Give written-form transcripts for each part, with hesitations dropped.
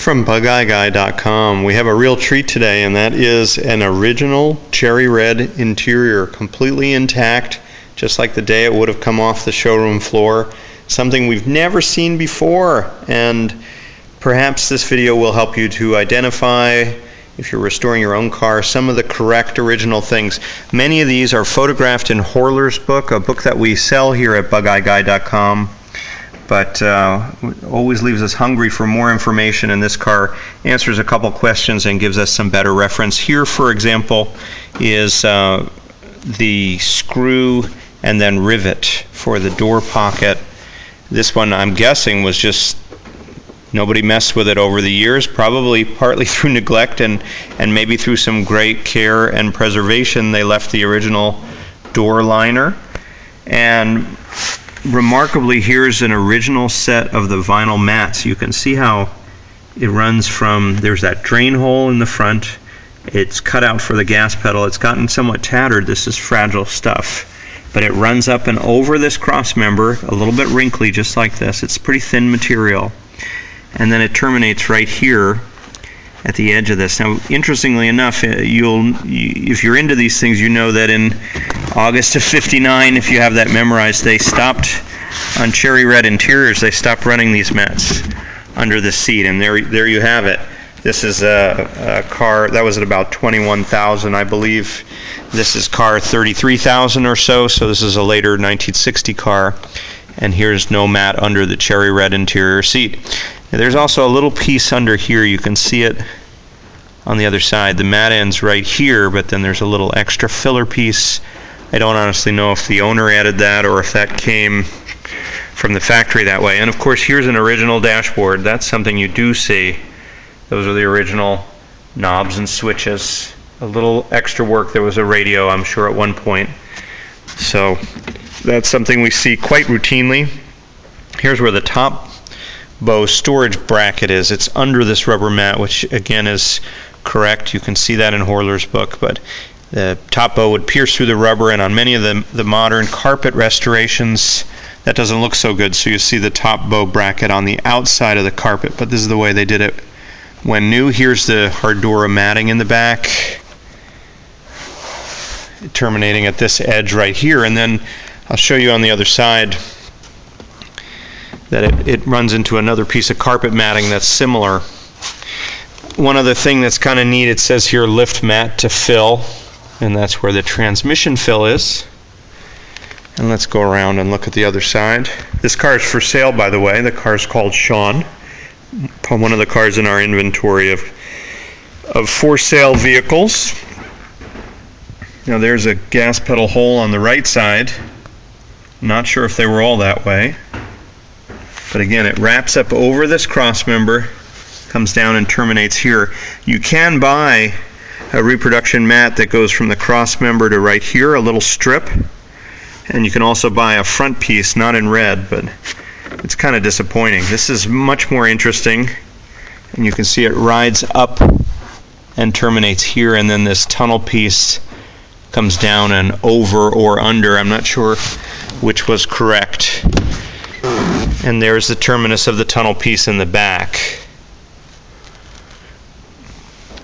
from BugEyeGuy.com. We have a real treat today, and that is an original cherry red interior, completely intact, just like the day it would have come off the showroom floor. Something we've never seen before, and perhaps this video will help you to identify, if you're restoring your own car, some of the correct original things. Many of these are photographed in Horler's book, a book that we sell here at BugEyeGuy.com. But always leaves us hungry for more information, and this car answers a couple questions and gives us some better reference. Here, for example, is the screw and then rivet for the door pocket. This one, I'm guessing, was just nobody messed with it over the years, probably partly through neglect and maybe through some great care and preservation. They left the original door liner. And remarkably, here's an original set of the vinyl mats. You can see how it runs from, there's that drain hole in the front. It's cut out for the gas pedal. It's gotten somewhat tattered. This is fragile stuff. But it runs up and over this cross member, a little bit wrinkly, just like this. It's pretty thin material. And then it terminates right here at the edge of this. Now, interestingly enough, if you're into these things, you know that in August of '59, if you have that memorized, they stopped on cherry red interiors. They stopped running these mats under the seat, and there you have it. This is a car that was at about 21,000, I believe. This is car 33,000 or so. So this is a later 1960 car, and here's no mat under the cherry red interior seat. Now, there's also a little piece under here. You can see it on the other side. The mat ends right here, but then there's a little extra filler piece. I don't honestly know if the owner added that or if that came from the factory that way. And of course, here's an original dashboard. That's something you do see. Those are the original knobs and switches. A little extra work. There was a radio, I'm sure, at one point. So that's something we see quite routinely. Here's where the top bow storage bracket is. It's under this rubber mat, which again is correct. You can see that in Horler's book, but the top bow would pierce through the rubber, and on many of the modern carpet restorations, that doesn't look so good. So you see the top bow bracket on the outside of the carpet, but this is the way they did it when new. Here's the Hardura matting in the back, terminating at this edge right here, and then I'll show you on the other side that it runs into another piece of carpet matting that's similar. One other thing that's kind of neat, it says here lift mat to fill, and that's where the transmission fill is. And let's go around and look at the other side. This car is for sale, by the way. The car is called Sean, one of the cars in our inventory of for sale vehicles. Now there's a gas pedal hole on the right side. Not sure if they were all that way. But again, it wraps up over this cross member, comes down and terminates here. You can buy a reproduction mat that goes from the cross member to right here, a little strip. And you can also buy a front piece, not in red, but it's kind of disappointing. This is much more interesting. And you can see it rides up and terminates here, and then this tunnel piece comes down and over or under. I'm not sure which was correct. And there's the terminus of the tunnel piece in the back.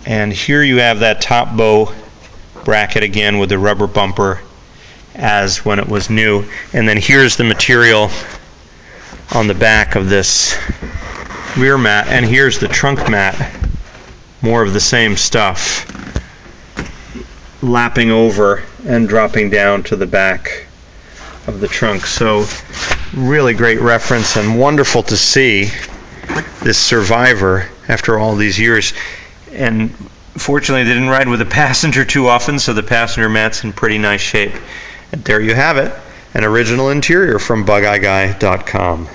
And here you have that top bow bracket again with the rubber bumper as when it was new. And then here's the material on the back of this rear mat. And here's the trunk mat. More of the same stuff, lapping over and dropping down to the back of the trunk. So really great reference, and wonderful to see this survivor after all these years. And fortunately, they didn't ride with a passenger too often, so the passenger mat's in pretty nice shape. And there you have it, an original interior from BugEyeGuy.com.